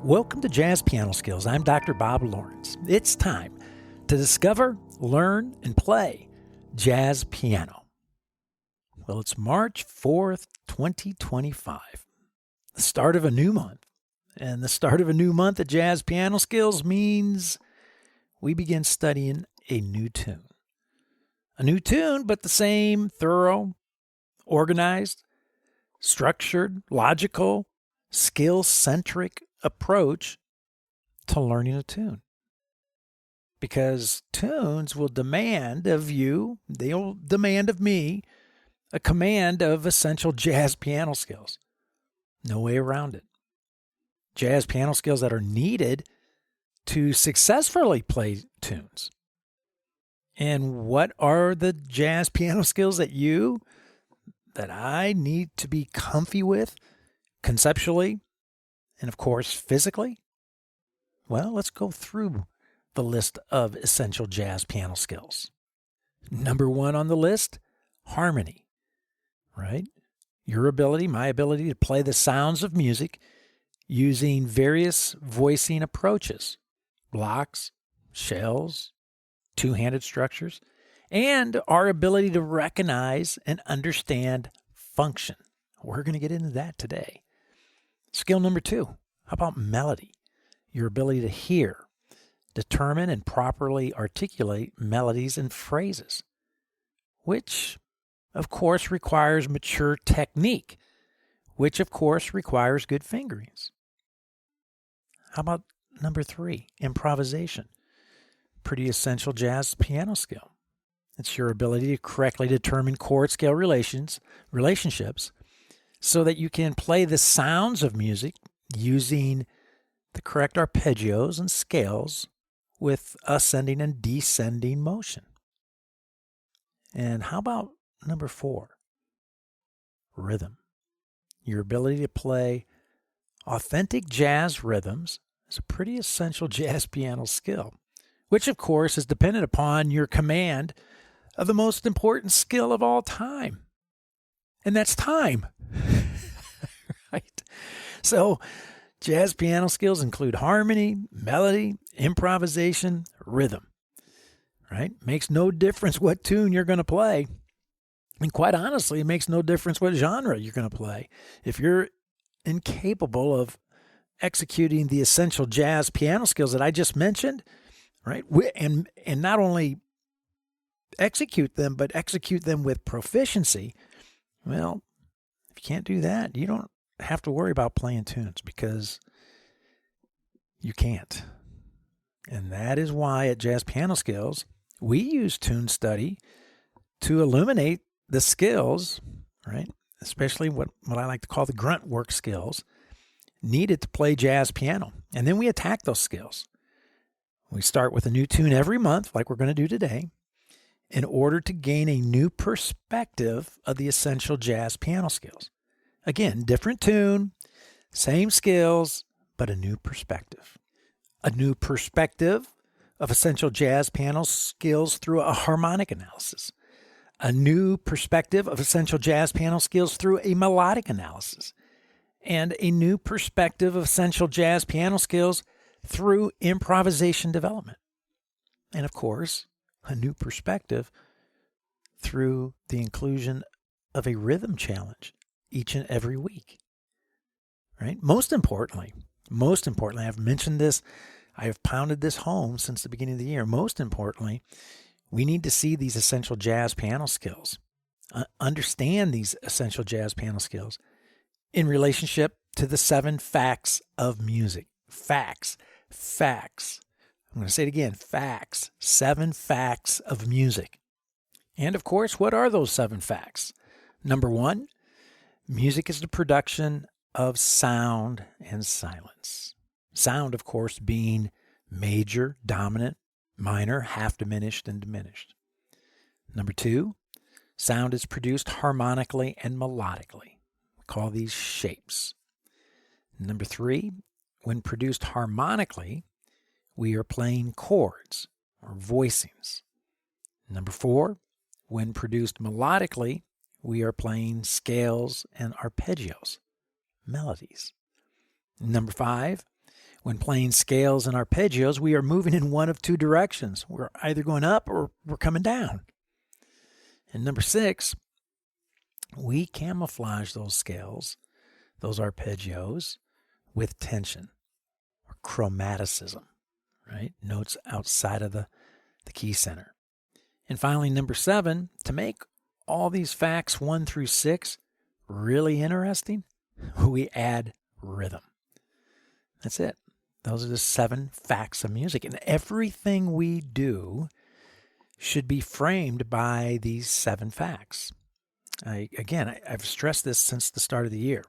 Welcome to Jazz Piano Skills. I'm Dr. Bob Lawrence. It's time to discover, learn, and play jazz piano. Well, it's March 4th, 2025, the start of a new month. And the start of a new month at Jazz Piano Skills means we begin studying a new tune. A new tune, but the same thorough, organized, structured, logical, skill-centric approach to learning a tune. Because tunes will demand of you, they'll demand of me, a command of essential jazz piano skills. No way around it. Jazz piano skills that are needed to successfully play tunes. And what are the jazz piano skills that I need to be comfy with conceptually and, of course, physically? Well, let's go through the list of essential jazz piano skills. Number one on the list, harmony, right? Your ability, my ability to play the sounds of music using various voicing approaches, blocks, shells, two-handed structures, and our ability to recognize and understand function. We're going to get into that today. Skill number two, how about melody? Your ability to hear, determine, and properly articulate melodies and phrases, which, of course, requires mature technique, which, of course, requires good fingerings. How about number three, improvisation? Pretty essential jazz piano skill. It's your ability to correctly determine chord scale relationships so that you can play the sounds of music using the correct arpeggios and scales with ascending and descending motion. And how about number four, rhythm? Your ability to play authentic jazz rhythms is a pretty essential jazz piano skill, which of course is dependent upon your command of the most important skill of all time. And that's time. Right? So, jazz piano skills include harmony, melody, improvisation, rhythm. Right? Makes no difference what tune you're going to play. And quite honestly, it makes no difference what genre you're going to play. If you're incapable of executing the essential jazz piano skills that I just mentioned, right? And not only execute them, but execute them with proficiency. Well, if you can't do that, you don't have to worry about playing tunes because you can't. And that is why at Jazz Piano Skills, we use tune study to illuminate the skills, right? Especially what I like to call the grunt work skills needed to play jazz piano. And then we attack those skills. We start with a new tune every month, like we're going to do today, in order to gain a new perspective of the essential jazz piano skills. Again, different tune, same skills, but a new perspective. A new perspective of essential jazz piano skills through a harmonic analysis. A new perspective of essential jazz piano skills through a melodic analysis. And a new perspective of essential jazz piano skills through improvisation development. And of course, a new perspective through the inclusion of a rhythm challenge each and every week. Right? Most importantly, I've mentioned this, I have pounded this home since the beginning of the year. Most importantly, we need to see these essential jazz piano skills, understand these essential jazz piano skills in relationship to the 7 facts of music. Facts. I'm going to say it again. Facts. 7 facts of music. And of course, what are those 7 facts? Number 1, music is the production of sound and silence. Sound, of course, being major, dominant, minor, half diminished, and diminished. Number 2, sound is produced harmonically and melodically. We call these shapes. Number 3, when produced harmonically, we are playing chords or voicings. Number 4, when produced melodically, we are playing scales and arpeggios, melodies. Number 5, When playing scales and arpeggios, we are moving in one of two directions. We're either going up or we're coming down. And number 6, we camouflage those scales, those arpeggios, with tension or chromaticism, right? Notes outside of the key center. And finally, number 7, to make all these facts 1 through 6 really interesting, we add rhythm. That's it. Those are the 7 facts of music. And everything we do should be framed by these 7 facts. I've stressed this since the start of the year,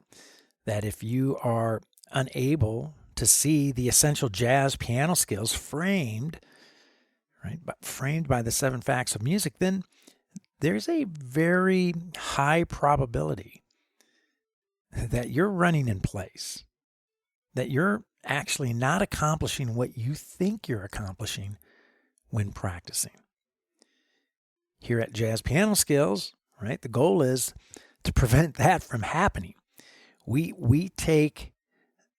that if you are unable to see the essential jazz piano skills framed by the 7 facts of music, then there's a very high probability that you're running in place, that you're actually not accomplishing what you think you're accomplishing when practicing. Here at Jazz Piano Skills, right, the goal is to prevent that from happening. We take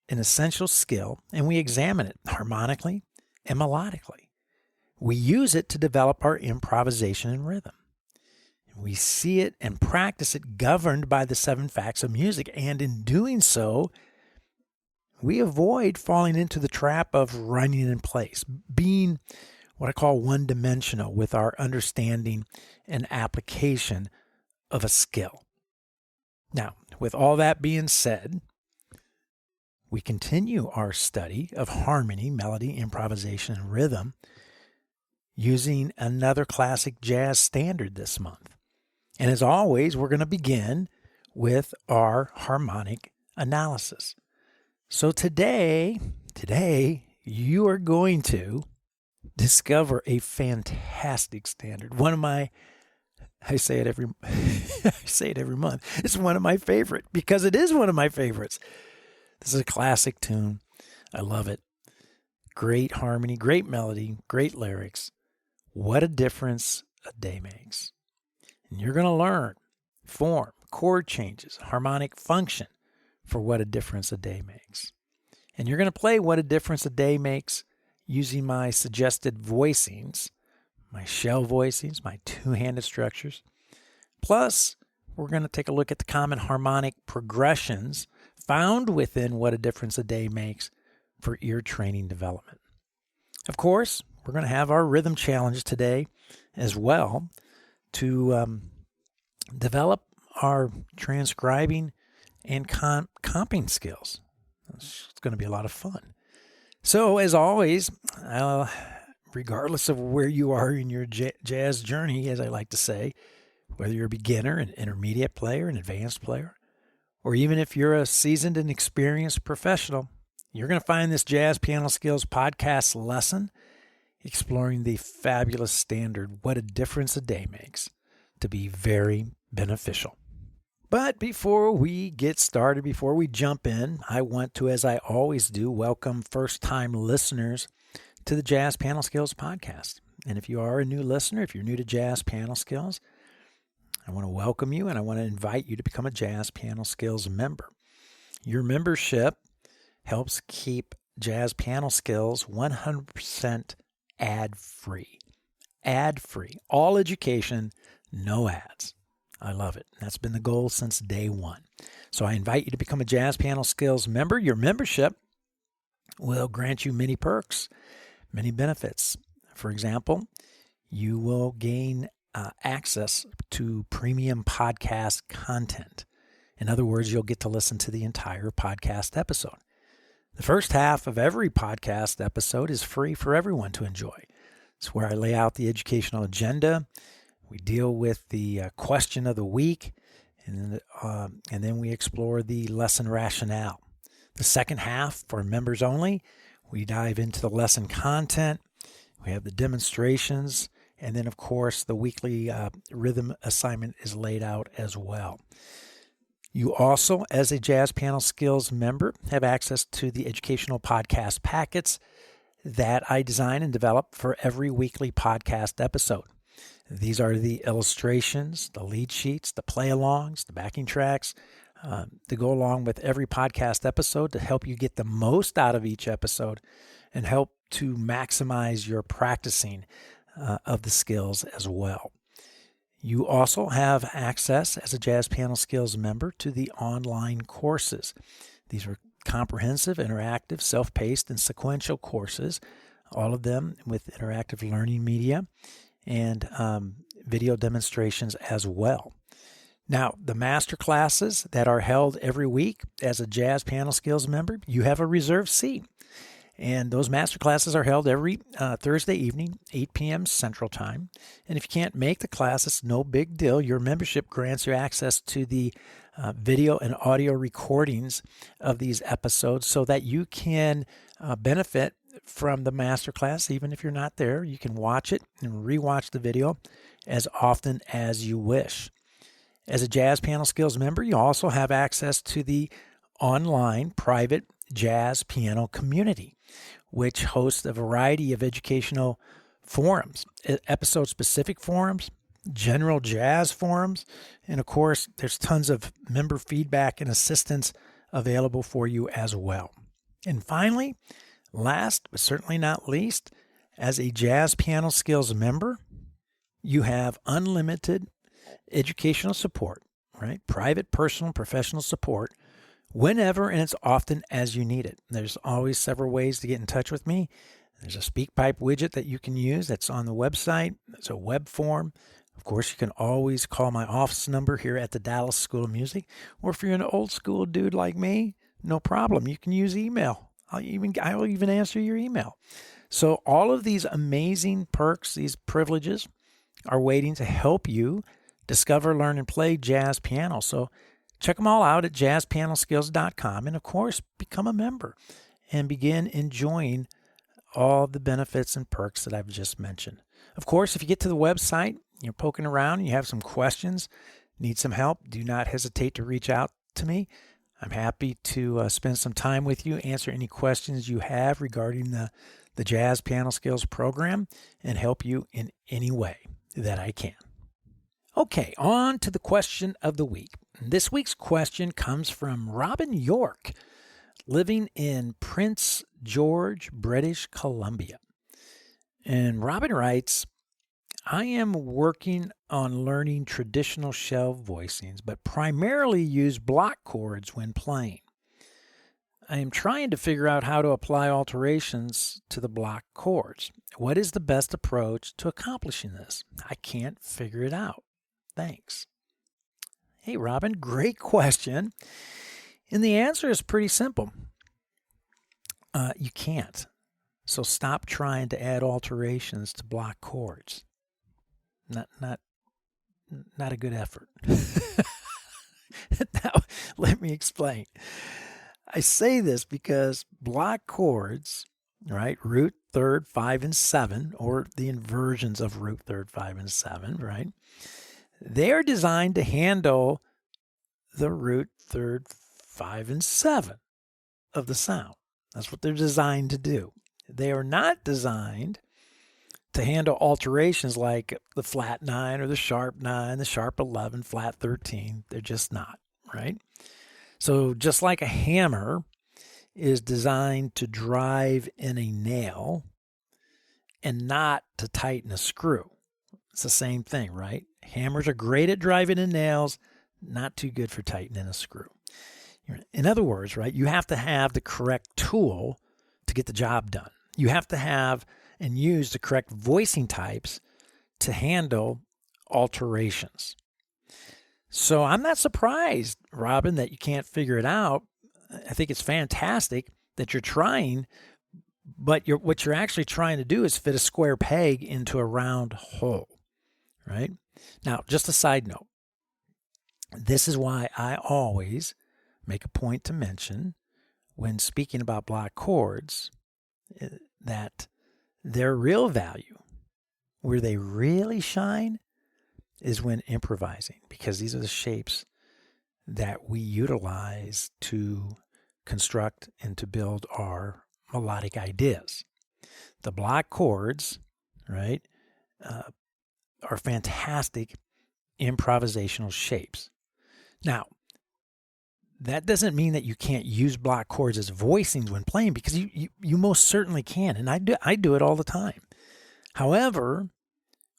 an essential skill and we examine it harmonically and melodically. We use it to develop our improvisation and rhythm. We see it and practice it governed by the 7 facts of music. And in doing so, we avoid falling into the trap of running in place, being what I call one-dimensional with our understanding and application of a skill. Now, with all that being said, we continue our study of harmony, melody, improvisation, and rhythm using another classic jazz standard this month. And as always, we're going to begin with our harmonic analysis. So today you are going to discover a fantastic standard. I say it every month. It's one of my favorite because it is one of my favorites. This is a classic tune. I love it. Great harmony, great melody, great lyrics. What a difference a day makes. And you're going to learn form, chord changes, harmonic function for what a difference a day makes. And you're going to play what a difference a day makes using my suggested voicings, my shell voicings, my two-handed structures. Plus, we're going to take a look at the common harmonic progressions found within what a difference a day makes for ear training development. Of course, we're going to have our rhythm challenge today as well to develop our transcribing and comping skills. It's going to be a lot of fun. So, as always, regardless of where you are in your jazz journey, as I like to say, whether you're a beginner, an intermediate player, an advanced player, or even if you're a seasoned and experienced professional, you're going to find this Jazz Piano Skills podcast lesson exploring the fabulous standard, what a difference a day makes, to be very beneficial. But before we get started, before we jump in, I want to, as I always do, welcome first-time listeners to the Jazz Piano Skills podcast. And if you are a new listener, if you're new to Jazz Piano Skills, I want to welcome you and I want to invite you to become a Jazz Piano Skills member. Your membership helps keep Jazz Piano Skills 100% ad-free. Ad-free. All education, no ads. I love it. That's been the goal since day one. So I invite you to become a Jazz Piano Skills member. Your membership will grant you many perks, many benefits. For example, you will gain access to premium podcast content. In other words, you'll get to listen to the entire podcast episode. The first half of every podcast episode is free for everyone to enjoy. It's where I lay out the educational agenda. We deal with the question of the week, and then we explore the lesson rationale. The second half, for members only, we dive into the lesson content. We have the demonstrations, and then, of course, the weekly rhythm assignment is laid out as well. You also, as a Jazz Piano Skills member, have access to the educational podcast packets that I design and develop for every weekly podcast episode. These are the illustrations, the lead sheets, the play-alongs, the backing tracks, to go along with every podcast episode to help you get the most out of each episode and help to maximize your practicing of the skills as well. You also have access as a Jazz Piano Skills member to the online courses. These are comprehensive, interactive, self-paced, and sequential courses, all of them with interactive learning media and video demonstrations as well. Now, the master classes that are held every week as a Jazz Piano Skills member, you have a reserved seat. And those master classes are held every Thursday evening, 8 p.m. Central Time. And if you can't make the class, it's no big deal. Your membership grants you access to the video and audio recordings of these episodes so that you can benefit from the master class. Even if you're not there, you can watch it and rewatch the video as often as you wish. As a Jazz Piano Skills member, you also have access to the online private jazz piano community, which hosts a variety of educational forums, episode-specific forums, general jazz forums, and of course, there's tons of member feedback and assistance available for you as well. And finally, last but certainly not least, as a Jazz Piano Skills member, you have unlimited educational support, right? Private, personal, professional support whenever and as often as you need it. There's always several ways to get in touch with me. There's a SpeakPipe widget that you can use that's on the website. It's a web form. Of course, you can always call my office number here at the Dallas School of Music. Or if you're an old school dude like me, no problem. You can use email. I'll even answer your email. So all of these amazing perks, these privileges, are waiting to help you discover, learn, and play jazz piano. So check them all out at jazzpianoskills.com. And of course, become a member and begin enjoying all the benefits and perks that I've just mentioned. Of course, if you get to the website, you're poking around, and you have some questions, need some help, do not hesitate to reach out to me. I'm happy to spend some time with you, answer any questions you have regarding the Jazz Piano Skills program, and help you in any way that I can. Okay, on to the question of the week. This week's question comes from Robin York, living in Prince George, British Columbia. And Robin writes, I am working on learning traditional shell voicings, but primarily use block chords when playing. I am trying to figure out how to apply alterations to the block chords. What is the best approach to accomplishing this? I can't figure it out. Thanks. Hey, Robin, great question. And the answer is pretty simple. You can't. So stop trying to add alterations to block chords. Not a good effort. Now, let me explain. I say this because block chords, right, root, third, 5, and 7, or the inversions of root, third, 5, and 7, right, they are designed to handle the root, third, 5, and 7 of the sound. That's what they're designed to do. They are not designed to handle alterations like the flat 9 or the sharp 9, the sharp 11, flat 13. They're just not, right? So just like a hammer is designed to drive in a nail and not to tighten a screw. It's the same thing, right? Hammers are great at driving in nails, not too good for tightening a screw. In other words, right, you have to have the correct tool to get the job done. You have to have and use the correct voicing types to handle alterations. So I'm not surprised, Robin, that you can't figure it out. I think it's fantastic that you're trying, but what you're actually trying to do is fit a square peg into a round hole, right? Now, just a side note. This is why I always make a point to mention when speaking about block chords that their real value, where they really shine, is when improvising, because these are the shapes that we utilize to construct and to build our melodic ideas. The block chords, right, are fantastic improvisational shapes. Now, that doesn't mean that you can't use block chords as voicings when playing, because you most certainly can, and I do it all the time. However,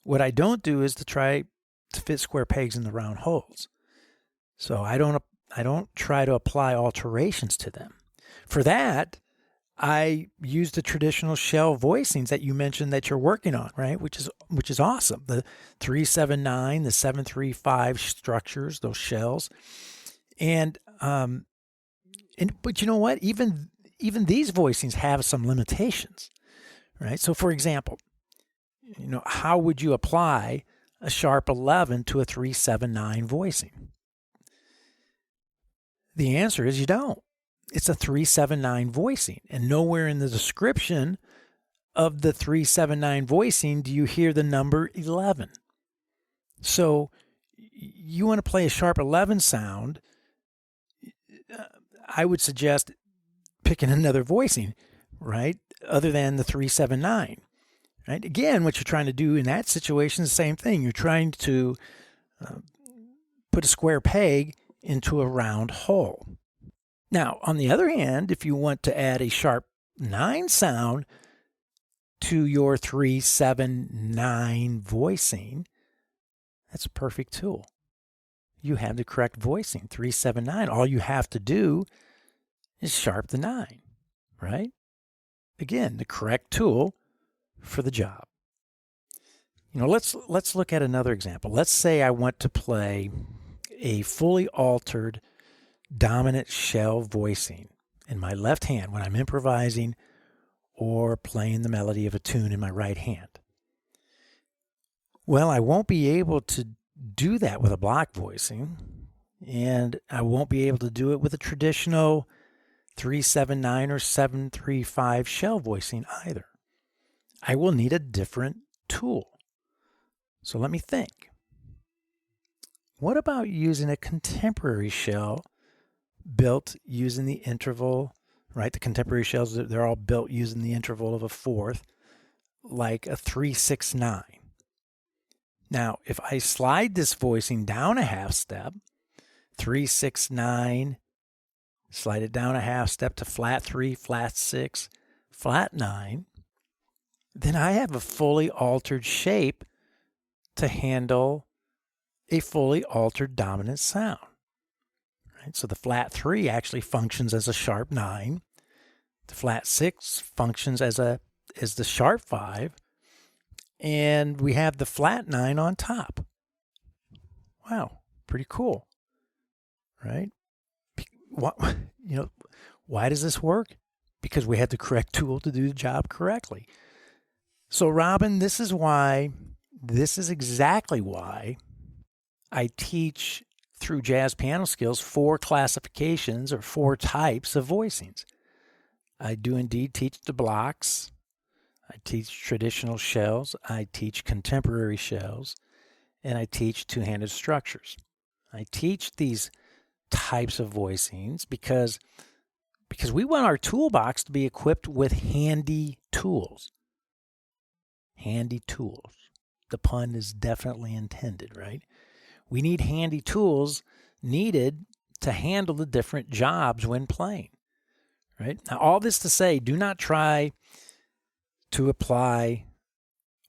what I don't do is to try to fit square pegs in the round holes. So I don't try to apply alterations to them. For that, I use the traditional shell voicings that you mentioned that you're working on, right? Which is awesome. The 3-7-9, the 7-3-5 structures, those shells. But you know what? Even these voicings have some limitations, right? So for example, how would you apply a sharp 11 to a 3-7-9 voicing? The answer is you don't. It's a 3-7-9 voicing, and nowhere in the description of the 3-7-9 voicing do you hear the number 11. So you want to play a sharp 11 sound, I would suggest picking another voicing, right, other than the 3-7-9. Right? Again, what you're trying to do in that situation is the same thing. You're trying to put a square peg into a round hole. Now, on the other hand, if you want to add a sharp 9 sound to your 3-7-9 voicing, that's a perfect tool. You have the correct voicing, 3-7-9. All you have to do is sharp the 9, right? Again, the correct tool for the job. Let's look at another example. Let's say I want to play a fully altered dominant shell voicing in my left hand when I'm improvising or playing the melody of a tune in my right hand. Well, I won't be able to do that with a block voicing, and I won't be able to do it with a traditional 3-7-9 or 7-3-5 shell voicing either. I will need a different tool. So let me think. What about using a contemporary shell built using the interval, right? The contemporary shells, they're all built using the interval of a fourth, like a 3-6-9. Now, if I slide this voicing down a half step, 3-6-9, slide it down a half step to flat 3, flat 6, flat 9, then I have a fully altered shape to handle a fully altered dominant sound. Right? So the flat 3 actually functions as a sharp 9. The flat 6 functions as the sharp 5. And we have the flat 9 on top. Wow, pretty cool. Right? Why does this work? Because we had the correct tool to do the job correctly. So, Robin, this is exactly why I teach through Jazz Piano Skills 4 classifications or 4 types of voicings. I do indeed teach the blocks. I teach traditional shells. I teach contemporary shells. And I teach two-handed structures. I teach these types of voicings because we want our toolbox to be equipped with handy tools. Handy tools. The pun is definitely intended, right? We need handy tools needed to handle the different jobs when playing, right? Now, all this to say, do not try to apply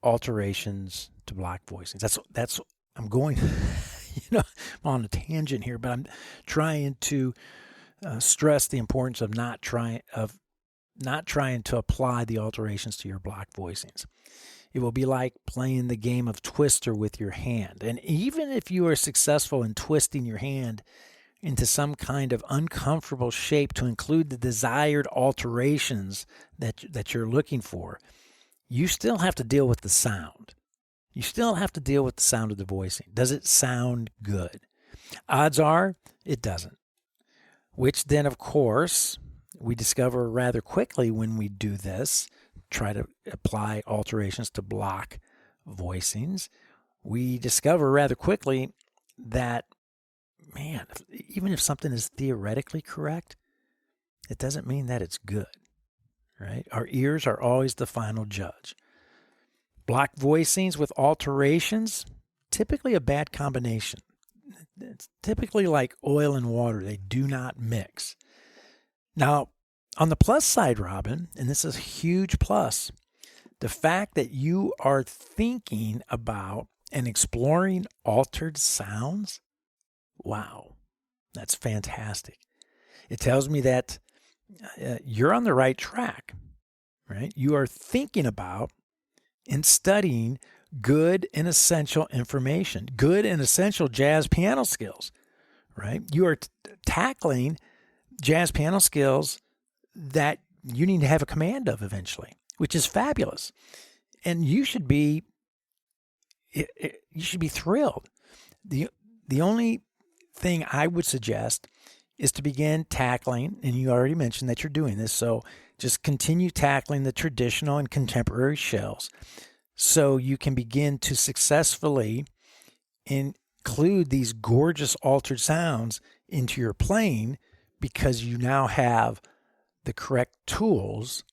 alterations to block voicings. That's I'm going, I'm on a tangent here, but I'm trying to stress the importance of not trying to apply the alterations to your block voicings. It will be like playing the game of Twister with your hand. And even if you are successful in twisting your hand into some kind of uncomfortable shape to include the desired alterations that you're looking for, you still have to deal with the sound. You still have to deal with the sound of the voicing. Does it sound good? Odds are it doesn't. Which then, of course, we discover rather quickly when we do this, try to apply alterations to block voicings, we discover rather quickly that, man, even if something is theoretically correct, it doesn't mean that it's good, right? Our ears are always the final judge. Block voicings with alterations, typically a bad combination. It's typically like oil and water. They do not mix. Now, on the plus side, Robin, and this is a huge plus, the fact that you are thinking about and exploring altered sounds, wow, that's fantastic. It tells me that you're on the right track, right? You are thinking about and studying good and essential information, good and essential jazz piano skills, right? You are tackling jazz piano skills that you need to have a command of eventually, which is fabulous. And you should be thrilled. The only thing I would suggest is to begin tackling, and you already mentioned that you're doing this, so just continue tackling the traditional and contemporary shells so you can begin to successfully include these gorgeous altered sounds into your playing, because you now have the correct tools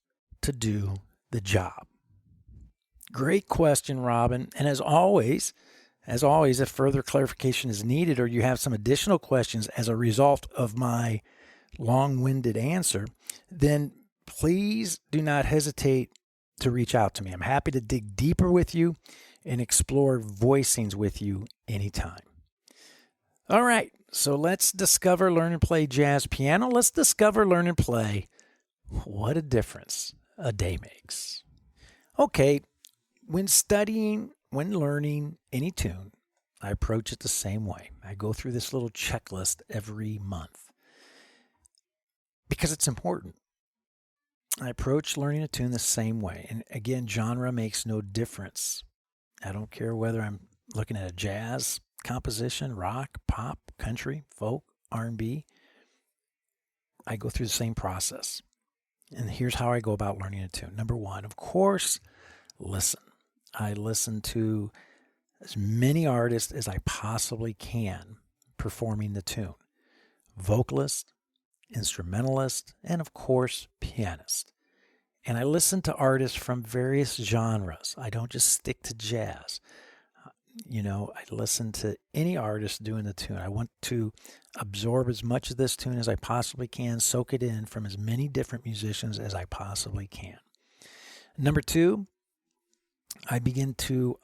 to do the job. Great question, Robin. And as always, if further clarification is needed or you have some additional questions as a result of my long-winded answer, then please do not hesitate to reach out to me. I'm happy to dig deeper with you and explore voicings with you anytime. All right, so let's discover, learn, and play jazz piano. Let's discover, learn, and play What a Difference a Day Makes. Okay, when studying, when learning any tune, I approach it the same way. I go through this little checklist every month because it's important. I approach learning a tune the same way. And again, genre makes no difference. I don't care whether I'm looking at a jazz composition, rock, pop, country, folk, R&B. I go through the same process. And here's how I go about learning a tune. Number one, of course, listen. I listen to as many artists as I possibly can performing the tune. Vocalist, instrumentalist, and of course, pianist. And I listen to artists from various genres. I don't just stick to jazz. I listen to any artist doing the tune. I want to absorb as much of this tune as I possibly can, soak it in from as many different musicians as I possibly can. Number two, I begin to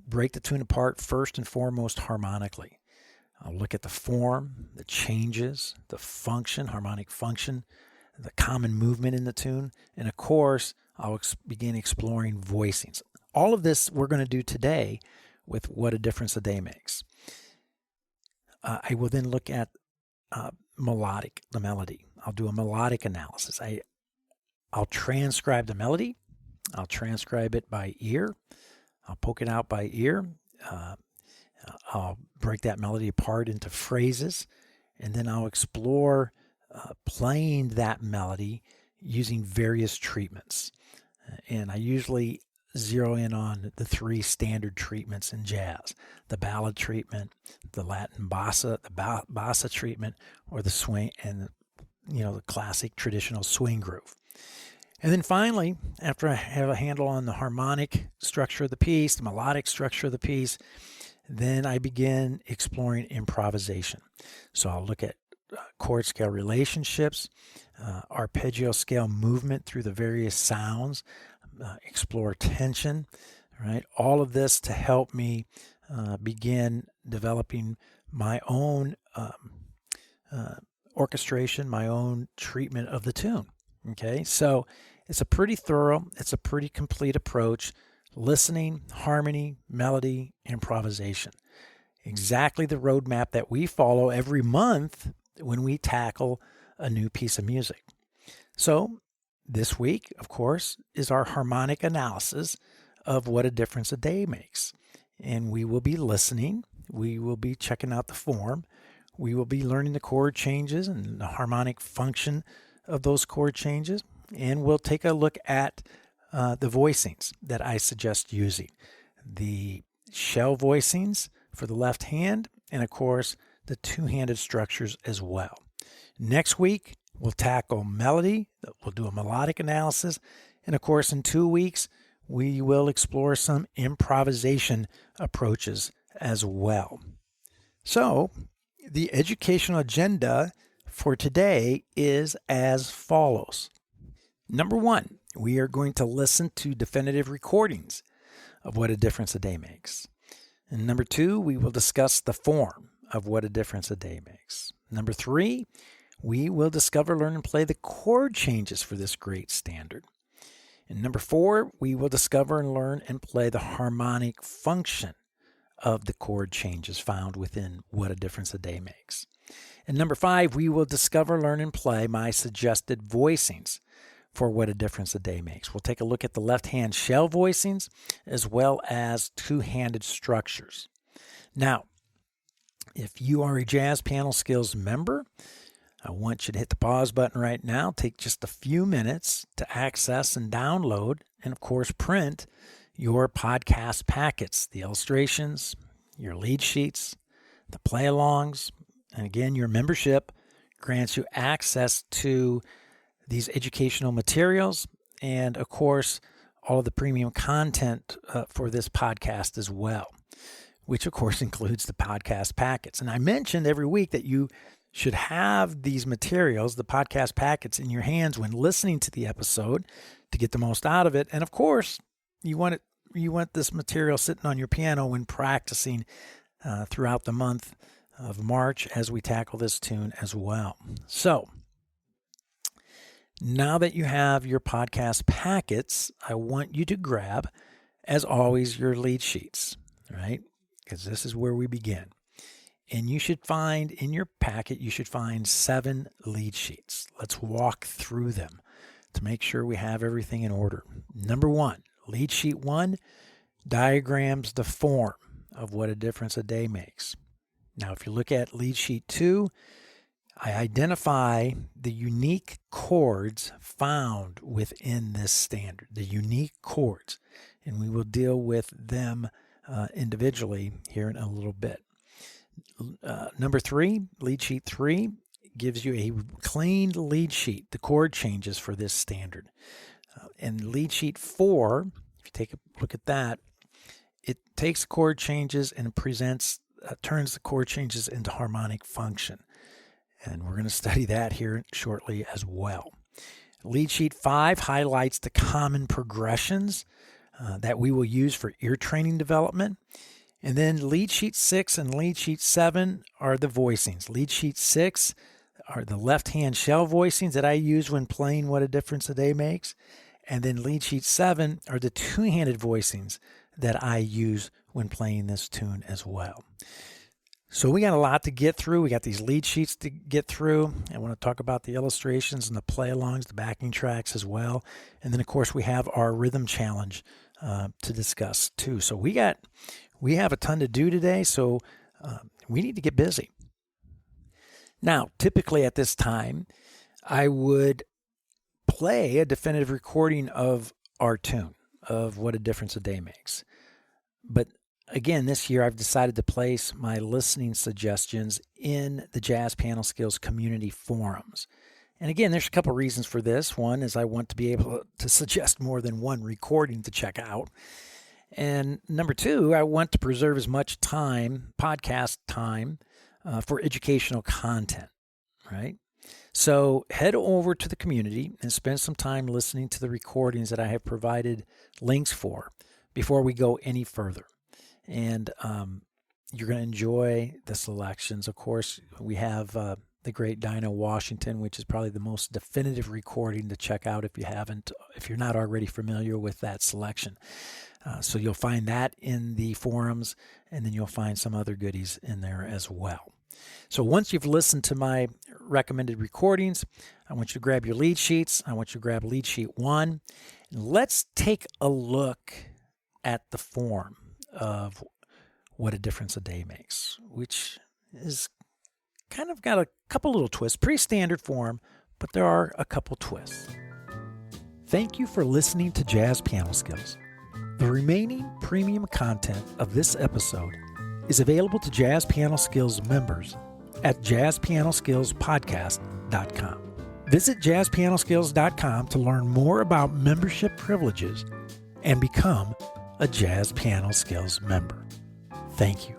break the tune apart first and foremost harmonically. I'll look at the form, the changes, the function, harmonic function, the common movement in the tune, and of course, I'll begin exploring voicings. All of this we're going to do today with What a Difference a Day Makes. I will then look at the melody. I'll do a melodic analysis. I'll transcribe the melody. I'll transcribe it by ear. I'll poke it out by ear. I'll break that melody apart into phrases, and then I'll explore playing that melody using various treatments. And I usually zero in on the three standard treatments in jazz: the ballad treatment, the Latin bossa, the bossa treatment, or the swing, and the classic traditional swing groove. And then finally, after I have a handle on the harmonic structure of the piece, the melodic structure of the piece, then I begin exploring improvisation. So I'll look at chord scale relationships, arpeggio scale movement through the various sounds, explore tension, right? All of this to help me begin developing my own orchestration, my own treatment of the tune. Okay, so it's a pretty thorough, it's a pretty complete approach: listening, harmony, melody, improvisation. Exactly the roadmap that we follow every month when we tackle a new piece of music. So this week, of course, is our harmonic analysis of What a Difference a Day Makes. And we will be listening. We will be checking out the form. We will be learning the chord changes and the harmonic function of those chord changes. And we'll take a look at the voicings that I suggest using. The shell voicings for the left hand, and of course, the two-handed structures as well. Next week, we'll tackle melody. We'll do a melodic analysis. And of course, in 2 weeks, we will explore some improvisation approaches as well. So, the educational agenda for today is as follows. Number 1, we are going to listen to definitive recordings of What a Difference a Day Makes. And number 2, we will discuss the form of What a Difference a Day Makes. Number 3, we will discover, learn, and play the chord changes for this great standard. And number 4, we will discover and learn and play the harmonic function of the chord changes found within What a Difference a Day Makes. And number 5, we will discover, learn, and play my suggested voicings for What a Difference a Day Makes. We'll take a look at the left-hand shell voicings as well as two-handed structures. Now, if you are a Jazz Piano Skills member, I want you to hit the pause button right now. Take just a few minutes to access and download and, of course, print your podcast packets, the illustrations, your lead sheets, the play-alongs, and again, your membership grants you access to these educational materials and, of course, all of the premium content for this podcast as well, which, of course, includes the podcast packets. And I mentioned every week that you should have these materials, the podcast packets, in your hands when listening to the episode to get the most out of it. And, of course, you want this material sitting on your piano when practicing throughout the month of March as we tackle this tune as well. So, now that you have your podcast packets, I want you to grab, as always, your lead sheets, right? Because this is where we begin. And you should find, in your packet, 7 lead sheets. Let's walk through them to make sure we have everything in order. Number 1, lead sheet 1 diagrams the form of What a Difference a Day Makes. Now, if you look at lead sheet 2, I identify the unique chords found within this standard, the unique chords, and we will deal with them individually here in a little bit. Number 3, lead sheet 3, gives you a cleaned lead sheet, the chord changes for this standard. And lead sheet 4, if you take a look at that, it takes chord changes and turns the chord changes into harmonic function. And we're going to study that here shortly as well. Lead sheet 5 highlights the common progressions that we will use for ear training development. And then lead sheet 6 and lead sheet 7 are the voicings. Lead sheet 6 are the left-hand shell voicings that I use when playing What a Difference a Day Makes. And then lead sheet 7 are the two-handed voicings that I use when playing this tune as well. So we got a lot to get through. We got these lead sheets to get through. I want to talk about the illustrations and the play-alongs, the backing tracks as well. And then, of course, we have our rhythm challenge to discuss too. So we have a ton to do today, so we need to get busy. Now, typically at this time, I would play a definitive recording of our tune, of What a Difference a Day Makes. But again, this year I've decided to place my listening suggestions in the Jazz Piano Skills community forums. And again, there's a couple reasons for this. One is I want to be able to suggest more than one recording to check out. And number 2, I want to preserve as much time, podcast time, for educational content, right? So head over to the community and spend some time listening to the recordings that I have provided links for before we go any further. And you're going to enjoy the selections. Of course, we have the great Dinah Washington, which is probably the most definitive recording to check out if you're not already familiar with that selection. So you'll find that in the forums, and then you'll find some other goodies in there as well. So once you've listened to my recommended recordings, I want you to grab your lead sheets. I want you to grab lead sheet 1. And let's take a look at the form of What a Difference a Day Makes, which is kind of got a couple little twists. Pretty standard form, but there are a couple twists. Thank you for listening to Jazz Piano Skills. The remaining premium content of this episode is available to Jazz Piano Skills members at jazzpianoskillspodcast.com. Visit jazzpianoskills.com to learn more about membership privileges and become a Jazz Piano Skills member. Thank you.